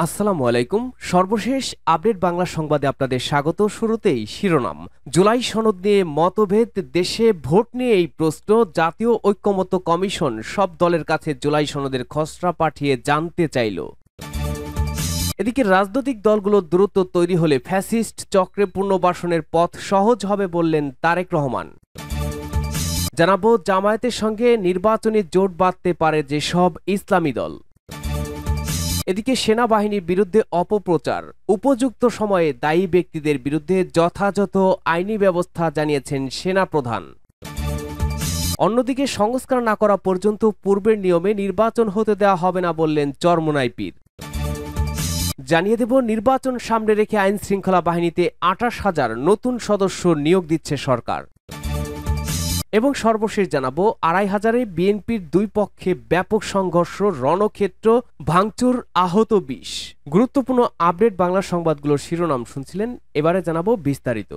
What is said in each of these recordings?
আসসালামু আলাইকুম। সর্বশেষ আপডেট বাংলা সংবাদে আপনাদের স্বাগত। শুরুতেই শিরোনাম। জুলাই সনদ নিয়ে মতভেদ, দেশে ভোট নিয়ে এই প্রশ্ন। জাতীয় ঐক্যমত্য কমিশন সব দলের কাছে জুলাই সনদের খসড়া পাঠিয়ে জানতে চাইল। এদিকে রাজনৈতিক দলগুলো দূরত্ব তৈরি হলে ফ্যাসিস্ট চক্রে পুনর্বাসনের পথ সহজ হবে বললেন তারেক রহমান। জানাবো জামায়াতের সঙ্গে নির্বাচনী জোট বাঁধতে পারে যেসব ইসলামী দল। এদিকে সেনাবাহিনীর বিরুদ্ধে অপপ্রচার, উপযুক্ত সময়ে দায়ী ব্যক্তিদের বিরুদ্ধে যথাযথ আইনি ব্যবস্থা জানিয়েছেন সেনাপ্রধান। অন্যদিকে সংস্কার না করা পর্যন্ত পূর্বের নিয়মে নির্বাচন হতে দেওয়া হবে না বললেন চরমোনাই পীর। জানিয়ে দেব নির্বাচন সামনে রেখে আইন শৃঙ্খলা বাহিনীতে ২৮,০০০ নতুন সদস্য নিয়োগ দিচ্ছে সরকার। এবং সর্বশেষ জানাবো ২৫০০-এ বিএনপির দুই পক্ষে ব্যাপক সংঘর্ষ, রণক্ষেত্র ভাঙচুর, আহত ২০। গুরুত্বপূর্ণ আপডেট বাংলা সংবাদগুলোর শিরোনাম শুনছিলেন, এবারে জানাবো বিস্তারিত।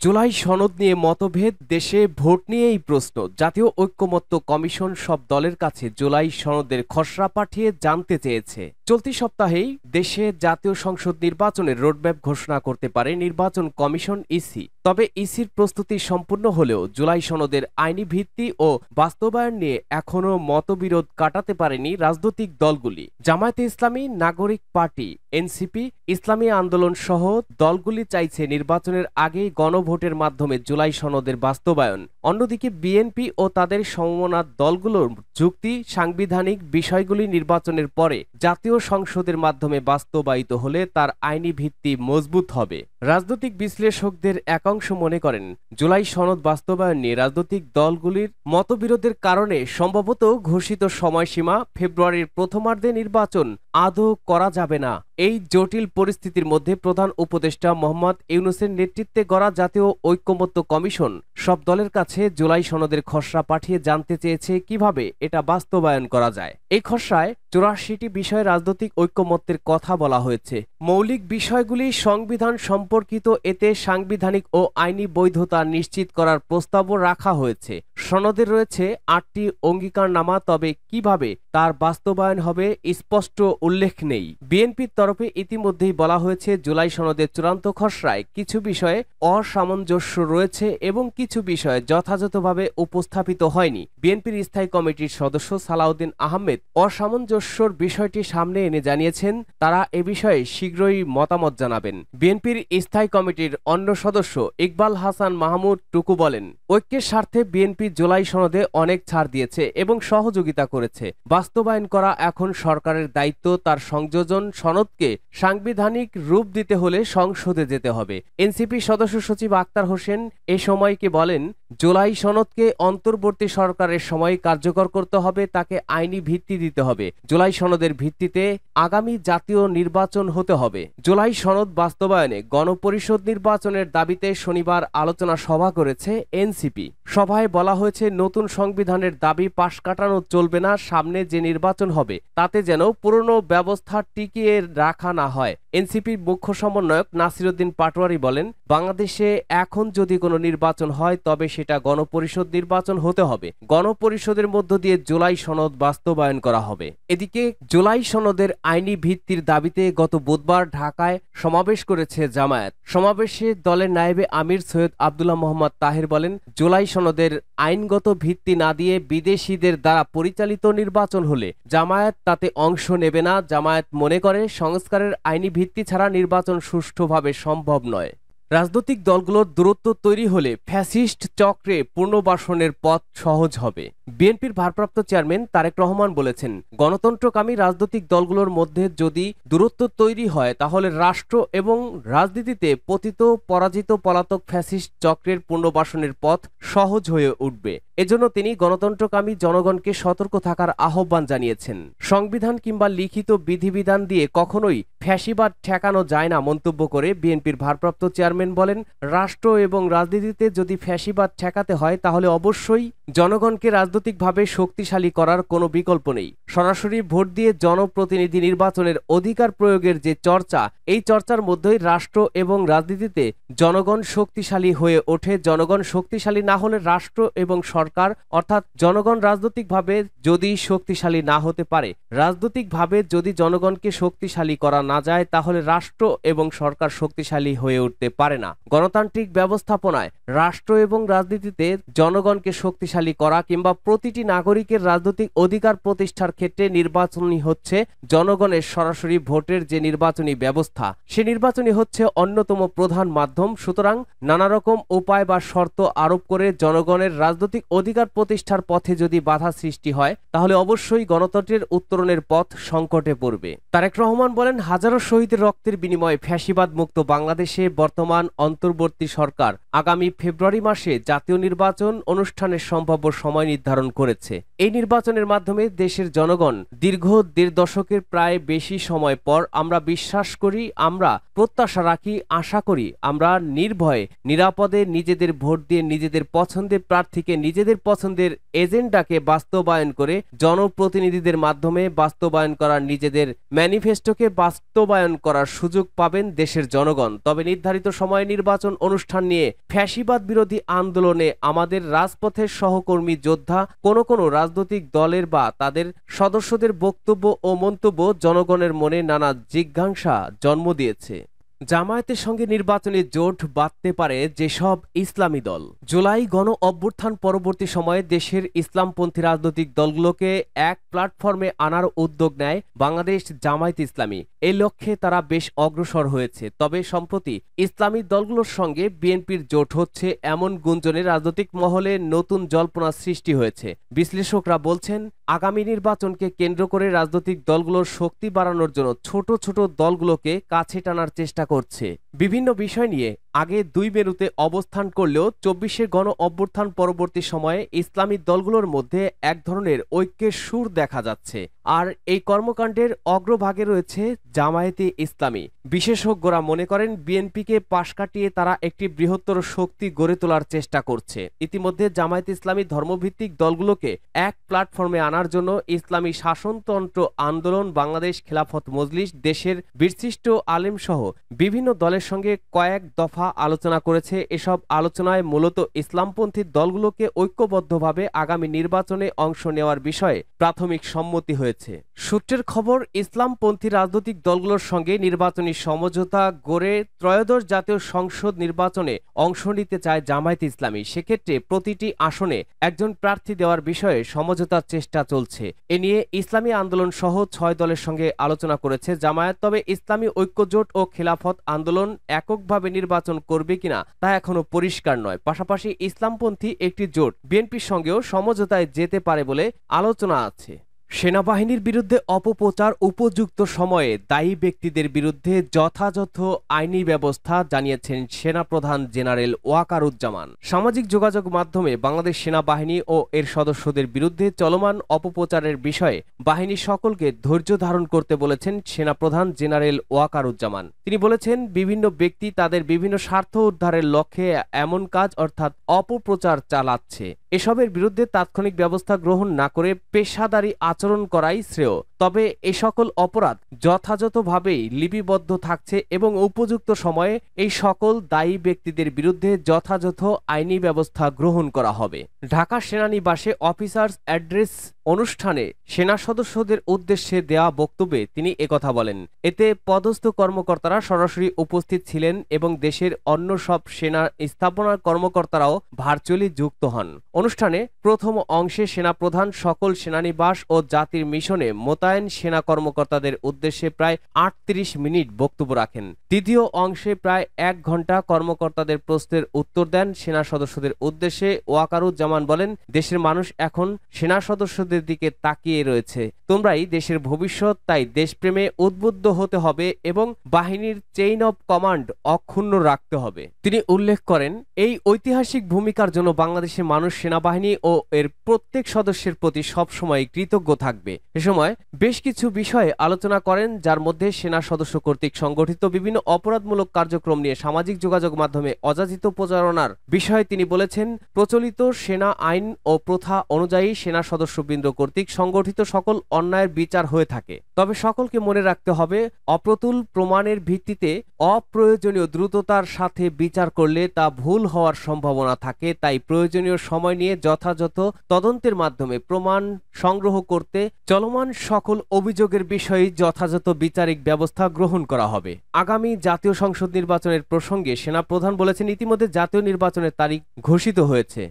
জুলাই সনদ নিয়ে মতভেদ, দেশে ভোট নিয়েই প্রশ্ন। জাতীয় ঐক্যমত্য কমিশন সব দলের কাছে জুলাই সনদের খসড়া পাঠিয়ে জানতে চেয়েছে। চলতি সপ্তাহেই দেশে জাতীয় সংসদ নির্বাচনের রোডম্যাপ ঘোষণা করতে পারে নির্বাচন কমিশন ইসি। তবে ইসির প্রস্তুতি সম্পূর্ণ হলেও জুলাই সনদের আইনি ভিত্তি ও বাস্তবায়ন নিয়ে এখনও মতবিরোধ কাটাতে পারেনি রাজনৈতিক দলগুলি। জামায়াতে ইসলামী, নাগরিক পার্টি, এনসিপি, ইসলামী আন্দোলন সহ দলগুলি চাইছে নির্বাচনের আগেই গণভোটের মাধ্যমে জুলাই সনদের বাস্তবায়ন। অন্যদিকে বিএনপি ও তাদের সমমনা দলগুলোর যুক্তি, সাংবিধানিক বিষয়গুলি নির্বাচনের পরে জাতীয় সংসদের মাধ্যমে বাস্তবায়িত হলে তার আইনি ভিত্তি মজবুত হবে। রাজনৈতিক বিশ্লেষকদের একাংশ মনে করেন, জুলাই সনদ বাস্তবায়ন নিয়ে রাজনৈতিক দলগুলির মতবিরোধের কারণে সম্ভবত ঘোষিত সময়সীমা ফেব্রুয়ারির প্রথমার্ধে নির্বাচন আদৌ করা যাবে না। এই জটিল পরিস্থিতির মধ্যে প্রধান উপদেষ্টা মোহাম্মদ ইউনূসের নেতৃত্বে গড়া জাতীয় ঐক্যমত্য কমিশন সব দলের কাছে জুলাই সনদের খসড়া পাঠিয়ে জানতে চেয়েছে কিভাবে এটা বাস্তবায়ন করা যায়। এই খসড়ায় ৮৪টি বিষয়ে রাজনৈতিক ঐক্যমত্যের কথা বলা হয়েছে। মৌলিক বিষয়গুলি সংবিধান সম্পর্কিত, এতে সাংবিধানিক ও আইনি বৈধতা নিশ্চিত করার প্রস্তাবও রাখা হয়েছে। সনদে রয়েছে ৮টি অঙ্গীকারনামা, তবে কিভাবে তার বাস্তবায়ন হবে স্পষ্ট উল্লেখ নেই। বিএনপির তরফে ইতিমধ্যেই বলা হয়েছে, জুলাই সনদের চূড়ান্ত খসড়ায় কিছু বিষয়ে অসামঞ্জস্য রয়েছে এবং কিছু বিষয় যথাযথভাবে উপস্থাপিত হয়নি। বিএনপির স্থায়ী কমিটির সদস্য সালাউদ্দিন আহমেদ অসামঞ্জস্যর বিষয়টি সামনে এনে জানিয়েছেন, তারা এ বিষয়ে শীঘ্রই মতামত জানাবেন। বিএনপির স্থায়ী কমিটির অন্য সদস্য ইকবাল হাসান মাহমুদ টুকু বলেন, ঐক্যের স্বার্থে বিএনপি জুলাই সনদে অনেক ছাড় দিয়েছে এবং সহযোগিতা করেছে। বাস্তবায়ন করা এখন সরকারের দায়িত্ব। তার সংযোজন সনদকে সাংবিধানিক রূপ দিতে হলে সংসদে যেতে হবে। এনসিপি সদস্য সচিব আক্তার হোসেন এ সময়কে বলেন, জুলাই সনদকে অন্তর্বর্তী সরকারের সময় কার্যকর করতে হবে, তাকে আইনি ভিত্তি দিতে হবে। জুলাই সনদের ভিত্তিতে আগামী জাতীয় নির্বাচন হতে হবে। জুলাই সনদ বাস্তবায়নে গণপরিষদ নির্বাচনের দাবিতে শনিবার আলোচনা সভা করেছে এনসিপি। সভায় বলা হয়েছে, নতুন সংবিধানের দাবি পাশ কাটানো চলবে না। সামনে যে নির্বাচন হবে তাতে যেন পুরনো ব্যবস্থা টিকিয়ে রাখা না হয়। এনসিপির মুখ্য সমন্বয়ক নাসিরউদ্দিন পাটোয়ারি বলেন, বাংলাদেশে এখন যদি কোনো নির্বাচন হয় তবে সেটা গণপরিষদ নির্বাচন হতে হবে। গণপরিষদের মধ্য দিয়ে জুলাই সনদ বাস্তবায়ন করা হবে। এদিকে জুলাই সনদের আইনি ভিত্তির দাবিতে গত বুধবার ঢাকায় সমাবেশ করেছে জামায়াত। সমাবেশে দলের নায়েবে আমির সৈয়দ আব্দুল্লাহ মোহাম্মদ তাহের বলেন, জুলাই সনদের আইনগত ভিত্তি না দিয়ে বিদেশিদের দ্বারা পরিচালিত নির্বাচন হলে জামায়াত তাতে অংশ নেবে না। জামায়াত মনে করে সংস্কারের আইনি ভিত্তি ছাড়া নির্বাচন সুষ্ঠুভাবে সম্ভব নয়। রাজনৈতিক দলগুলোর দূরত্ব তৈরি হলে ফ্যাসিস্ট চক্রে পুনর্বাসনের পথ সহজ হবে। বিএনপির ভারপ্রাপ্ত চেয়ারম্যান তারেক রহমান বলেছেন, গণতন্ত্রকামী রাজনৈতিক দলগুলোর মধ্যে যদি দূরত্ব তৈরি হয় তাহলে রাষ্ট্র এবং রাজনীতিতে পতিত, পরাজিত, পলাতক ফ্যাসিস্ট চক্রের পুনর্বাসনের পথ সহজ হয়ে উঠবে। এজন্য তিনি গণতন্ত্রকামী জনগণকে সতর্ক থাকার আহ্বান জানিয়েছেন। সংবিধান কিংবা লিখিত বিধিবিধান দিয়ে কখনোই ফ্যাসিবাদ ঠেকানো যায় না মন্তব্য করে বিএনপির ভারপ্রাপ্ত চেয়ারম্যান বলেন, রাষ্ট্র এবং রাজনীতিতে যদি ফ্যাসিবাদ ঠেকাতে হয় তাহলে অবশ্যই জনগণকে রাজনৈতিকভাবে শক্তিশালী করার কোনো বিকল্প নেই। সরাসরি ভোট দিয়ে জনপ্রতিনিধি নির্বাচনের অধিকার প্রয়োগের যে চর্চা, এই চর্চার মধ্যেই রাষ্ট্র এবং রাজনীতিতে জনগণ শক্তিশালী হয়ে ওঠে। জনগণ শক্তিশালী না হলে রাষ্ট্র এবং সরকার সরকার অর্থাৎ জনগণ রাজনৈতিকভাবে যদি শক্তিশালী না হতে পারে, রাজনৈতিকভাবে যদি জনগণকে শক্তিশালী করা না যায়, তাহলে রাষ্ট্র এবং সরকার শক্তিশালী হয়ে উঠতে পারে না। গণতান্ত্রিক ব্যবস্থাপনায় রাষ্ট্র এবং রাজনীতিতে জনগণকে শক্তিশালী করা কিংবা প্রতিটি নাগরিকের রাজনৈতিক অধিকার প্রতিষ্ঠার ক্ষেত্রে নির্বাচনই হচ্ছে জনগণের সরাসরি ভোটের যে নির্বাচনী ব্যবস্থা, সে নির্বাচনী হচ্ছে অন্যতম প্রধান মাধ্যম। সুতরাং নানা রকম উপায় বা শর্ত আরোপ করে জনগণের রাজনৈতিক অধিকার প্রতিষ্ঠার পথে যদি বাধা সৃষ্টি হয়, তাহলে অবশ্যই গণতন্ত্রের উত্তরণের পথ সংকটে পড়বে। তারেক রহমান বলেন, হাজারো শহীদের রক্তের বিনিময়ে ফ্যাসিবাদ মুক্ত বাংলাদেশে বর্তমান অন্তর্বর্তী সরকার আগামী ফেব্রুয়ারি মাসে জাতীয় নির্বাচন অনুষ্ঠানের সম্ভাব্য সময় নির্ধারণ করেছে। এই নির্বাচনের মাধ্যমে দেশের জনগণ দীর্ঘ 1.5 দশকের প্রায় বেশি সময় পর আমরা বিশ্বাস করি, আমরা প্রত্যাশা রাখি, আশা করি আমরা নির্ভয়ে নিরাপদে নিজেদের ভোট দিয়ে নিজেদের পছন্দের প্রার্থীকে, নিজেদের পছন্দের এজেন্ডাকে বাস্তবায়ন করে জনপ্রতিনিধিদের মাধ্যমে বাস্তবায়ন করার, নিজেদের ম্যানিফেস্টোকে বাস্তবায়ন করার সুযোগ পাবেন দেশের জনগণ। তবে নির্ধারিত সময়ে নির্বাচন অনুষ্ঠান নিয়ে ফ্যাসিবাদ বিরোধী আন্দোলনে আমাদের রাজপথের সহকর্মী যোদ্ধা কোনো রাজনৈতিক দলের বা তাদের সদস্যদের বক্তব্য ও মন্তব্য জনগণের মনে নানা জিজ্ঞাসা জন্ম দিয়েছে। জামায়াতের সঙ্গে নির্বাচনী জোট বাঁধতে পারে যেসব ইসলামী দল। জুলাই গণ অভ্যুত্থান পরবর্তী সময়ে দেশের ইসলামপন্থী রাজনৈতিক দলগুলোকে এক প্ল্যাটফর্মে আনার উদ্যোগ নেয় বাংলাদেশ জামায়াত ইসলামী। এই লক্ষ্যে তারা বেশ অগ্রসর হয়েছে। তবে সম্প্রতি ইসলামী দলগুলোর সঙ্গে বিএনপির জোট হচ্ছে এমন গুঞ্জনে রাজনৈতিক মহলে নতুন জল্পনা সৃষ্টি হয়েছে। বিশ্লেষকরা বলছেন, আগামী নির্বাচনকে কেন্দ্র করে রাজনৈতিক দলগুলোর শক্তি বাড়ানোর জন্য ছোট ছোট দলগুলোকে কাছে টানার চেষ্টা করছে। বিভিন্ন বিষয় নিয়ে আগে 2 মেরুতে অবস্থান করলেও 24শে গণ অভ্যুত্থান পরবর্তী সময়ে ইসলামী দলগুলোর মধ্যে এক ধরনের ঐক্যের সুর দেখা যাচ্ছে। আর এই কর্মকাণ্ডের অগ্রভাগে রয়েছে জামায়াতে ইসলামী। বিশেষজ্ঞরা মনে করেন, বিএনপিকে পাশ কাটিয়ে তারা একটি বৃহত্তর শক্তি গড়ে তোলার চেষ্টা করছে। ইতিমধ্যে জামায়াতে ইসলামী ধর্মভিত্তিক দলগুলোকে এক প্ল্যাটফর্মে আনার জন্য ইসলামী শাসনতন্ত্র আন্দোলন, বাংলাদেশ খেলাফত মজলিস, দেশের বীরশ্রেষ্ঠ আলেম সহ বিভিন্ন দলের সঙ্গে কয়েক দফা আলোচনা করেছে। এসব আলোচনায় মূলত ইসলামপন্থী দলগুলোকে ঐক্যবদ্ধভাবে আগামী নির্বাচনে অংশ নেওয়ার বিষয়ে প্রাথমিক সম্মতি হয়েছে। সূত্রের খবর, ইসলামপন্থী রাজনৈতিক দলগুলোর সঙ্গে নির্বাচনী সমঝোতা গড়ে ত্রয়োদশ জাতীয় সংসদ নির্বাচনে অংশ নিতে চায় জামায়াত ইসলামী। সেক্ষেত্রে প্রতিটি আসনে একজন প্রার্থী দেওয়ার বিষয়ে সমঝোতার চেষ্টা চলছে। এ নিয়ে ইসলামী আন্দোলন সহ 6 দলের সঙ্গে আলোচনা করেছে জামায়াত। তবে ইসলামী ঐক্যজোট ও খেলাফত আন্দোলন এককভাবে নির্বাচন করবে কিনা তা এখনো পরিষ্কার নয়। পাশাপাশি ইসলামপন্থী একটি জোট বিএনপির সঙ্গেও সমঝোতায় যেতে পারে বলে আলোচনা আছে। সেনাবাহিনীর বিরুদ্ধে অপপ্রচার, উপযুক্ত সময়ে দায়ী ব্যক্তিদের বিরুদ্ধে যথাযথ আইনি ব্যবস্থা জানিয়েছেন সেনাপ্রধান জেনারেল ওয়াকারুজ্জামান। সামাজিক যোগাযোগ মাধ্যমে বাংলাদেশ সেনাবাহিনী ও এর সদস্যদের বিরুদ্ধে চলমান অপপ্রচারের বিষয়ে বাহিনী সকলকে ধৈর্য ধারণ করতে বলেছেন সেনাপ্রধান জেনারেল ওয়াকারুজ্জামান। তিনি বলেছেন, বিভিন্ন ব্যক্তি তাদের বিভিন্ন স্বার্থ উদ্ধারের লক্ষ্যে এমন কাজ অর্থাৎ অপপ্রচার চালাচ্ছে। এসবের বিরুদ্ধে তাৎক্ষণিক ব্যবস্থা গ্রহণ না করে পেশাদারি আচরণ করাই শ্রেয়। তবে এ সকল অপরাধ যথাযথভাবেই লিপিবদ্ধ থাকছে এবং উপযুক্ত সময়ে এই সকল দায়ী ব্যক্তিদের বিরুদ্ধে যথাযথ আইনি ব্যবস্থা গ্রহণ করা হবে। ঢাকা সেনানিবাসে অফিসার্স অ্যাড্রেস অনুষ্ঠানে সেনা সদস্যদের উদ্দেশ্যে দেয়া বক্তব্যে তিনি একথা বলেন। এতে পদস্থ কর্মকর্তারা সরাসরি উপস্থিত ছিলেন এবং দেশের অন্য সব সেনা স্থাপনার কর্মকর্তারাও ভার্চুয়ালি যুক্ত হন। অনুষ্ঠানে প্রথম অংশে সেনাপ্রধান সকল সেনানিবাস ও জাতির মিশনে মোতায়েন সেনা কর্মকর্তাদের উদ্দেশ্যে প্রায় 38 মিনিট বক্তব্য রাখেন। দ্বিতীয় অংশে প্রায় 1 ঘন্টা কর্মকর্তাদের প্রশ্নের উত্তর দেন। সেনা সদস্যদের উদ্দেশ্যে ওয়াকারুজ্জামান বলেন, দেশের মানুষ এখন সেনা সদস্যদের দিকে তাকিয়ে রয়েছে। তোমরাই দেশের ভবিষ্যৎ, তাই দেশপ্রেমে উদ্বুদ্ধ হতে হবে এবং বাহিনীর চেইন অব কমান্ড অক্ষুণ্ণ রাখতে হবে। তিনি উল্লেখ করেন, এই ঐতিহাসিক ভূমিকার জন্য বাংলাদেশের মানুষ সেনাবাহিনী ও এর প্রত্যেক সদস্যের প্রতি সবসময় কৃতজ্ঞ থাকবে। এ সময় বেশ কিছু বিষয়ে আলোচনা করেন, যার মধ্যে সেনা সদস্য কর্তৃক সংগঠিত বিভিন্ন অপরাধমূলক কার্যক্রম নিয়ে সামাজিক যোগাযোগ মাধ্যমে অযাচিত প্রচারণার বিষয়ে তিনি বলেছেন, প্রচলিত সেনা আইন ও প্রথা অনুযায়ী সেনা সদস্যবৃন্দ কর্তৃক সংগঠিত সকল অন্যায়ের বিচার হয়ে থাকে। তবে সকলকে মনে রাখতে হবে, অপ্রতুল প্রমাণের ভিত্তিতে অপ্রয়োজনীয় দ্রুততার সাথে বিচার করলে তা ভুল হওয়ার সম্ভাবনা থাকে। তাই প্রয়োজনীয় সময় নিয়ে যথাযথ তদন্তের মাধ্যমে প্রমাণ সংগ্রহ করতে চলমান সকল অভিযোগের বিষয়ে যথাযথ বিচারিক ব্যবস্থা গ্রহণ করা হবে। আগামী জাতীয় সংসদ নির্বাচনের প্রসঙ্গে সেনাপ্রধান বলেছেন, ইতিমধ্যে জাতীয় নির্বাচনের তারিখ ঘোষিত হয়েছে।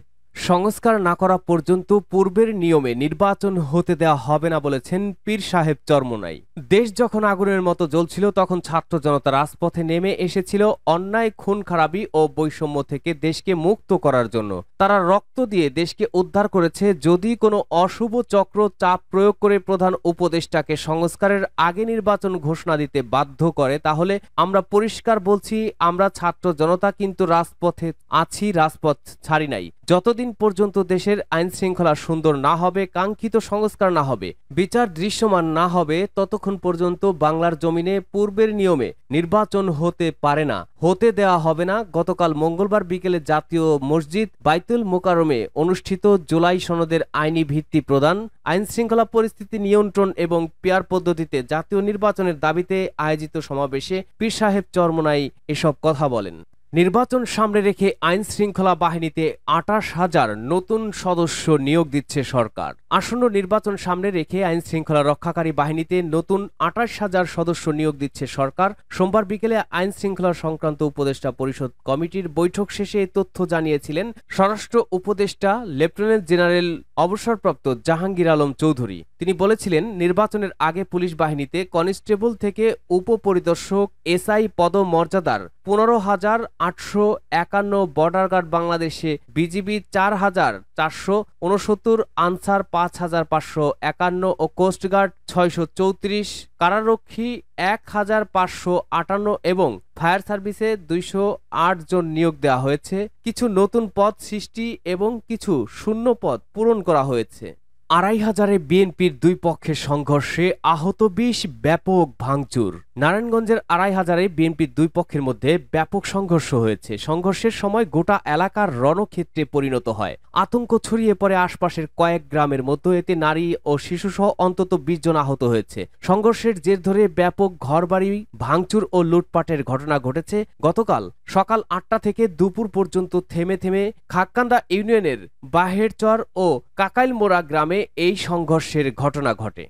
সংস্কার না করা পর্যন্ত পূর্বের নিয়মে নির্বাচন হতে দেওয়া হবে না বলেছেন পীর সাহেব চরমোনাই। দেশ যখন আগুনের মতো জ্বলছিল, তখন ছাত্র জনতা রাজপথে নেমে এসেছিল অন্যায়, খুন খারাপি ও বৈষম্য থেকে দেশকে মুক্ত করার জন্য। তারা রক্ত দিয়ে দেশকে উদ্ধার করেছে। যদি কোনো অশুভ চক্র চাপ প্রয়োগ করে প্রধান উপদেষ্টাকে সংস্কারের আগে নির্বাচন ঘোষণা দিতে বাধ্য করে, তাহলে আমরা পরিষ্কার বলছি, আমরা ছাত্র জনতা কিন্তু রাজপথে আছি, রাজপথ ছাড়ি নাই। যতদিন পর্যন্ত দেশের আইন শৃঙ্খলা সুন্দর না হবে, কাঙ্ক্ষিত সংস্কার না হবে, বিচার দৃশ্যমান না হবে, ততক্ষণ পর্যন্ত বাংলার জমিনে পূর্বের নিয়মে নির্বাচন হতে পারে না, হতে দেওয়া হবে না। গতকাল মঙ্গলবার বিকেলে জাতীয় মসজিদ বাইতুল মোকাররমে অনুষ্ঠিত জুলাই সনদের আইনি ভিত্তি প্রদান, আইন শৃঙ্খলা পরিস্থিতি নিয়ন্ত্রণ এবং পিয়ার পদ্ধতিতে জাতীয় নির্বাচনের দাবিতে আয়োজিত সমাবেশে পীর সাহেব চরমোনাই এসব কথা বলেন। নির্বাচন সামনে রেখে আইন শৃঙ্খলা বাহিনীতে ২৮,০০০ নতুন সদস্য নিয়োগ দিচ্ছে সরকার। আসন্ন নির্বাচন সামনে রেখে আইন শৃঙ্খলা রক্ষাকারী বাহিনীতে নতুন ২৮,০০০ সদস্য নিয়োগ দিচ্ছে সরকার। সোমবার বিকেলে আইন শৃঙ্খলা সংক্রান্ত উপদেষ্টা পরিষদ কমিটির বৈঠক শেষে এই তথ্য জানিয়েছিলেন স্বরাষ্ট্র উপদেষ্টা লেফটেন্যান্ট জেনারেল অবসরপ্রাপ্ত জাহাঙ্গীর আলম চৌধুরী। তিনি বলেছিলেন, নির্বাচনের আগে পুলিশ বাহিনীতে কনস্টেবল থেকে উপপরিদর্শক এসআই পদমর্যাদার ১৫,৮৫১, বর্ডার গার্ড বাংলাদেশে বিজিবি ৪,৪৬৯, আনসার ৫,৫৫১ ও কোস্টগার্ড ৬৩৪, কারারক্ষী ১,৫৫৮ এবং ফায়ার সার্ভিসে ২০৮ জন নিয়োগ দেওয়া হয়েছে। কিছু নতুন পদ সৃষ্টি এবং কিছু শূন্য পদ পূরণ করা হয়েছে। ২৫০০-এ বিএনপির দুই পক্ষের সংঘর্ষে আহত ২০, ব্যাপক ভাঙচুর। নারায়ণগঞ্জের ২৫০০-এ বিএনপির দুই পক্ষের মধ্যে ব্যাপক সংঘর্ষ হয়েছে। সংঘর্ষের সময় গোটা এলাকার রণক্ষেত্রে পরিণত হয়। আতঙ্ক ছড়িয়ে পড়ে আশপাশের কয়েক গ্রামের মধ্যে। এতে নারী ও শিশুসহ অন্তত ২০ জন আহত হয়েছে। সংঘর্ষের জের ধরে ব্যাপক ঘরবাড়ি ভাঙচুর ও লুটপাটের ঘটনা ঘটেছে। গতকাল সকাল ৮টা থেকে দুপুর পর্যন্ত থেমে থেমে খাক্কান্দা ইউনিয়নের বাহেরচর ও কাকাইলমোড়া গ্রামে এই সংঘর্ষের ঘটনা ঘটে।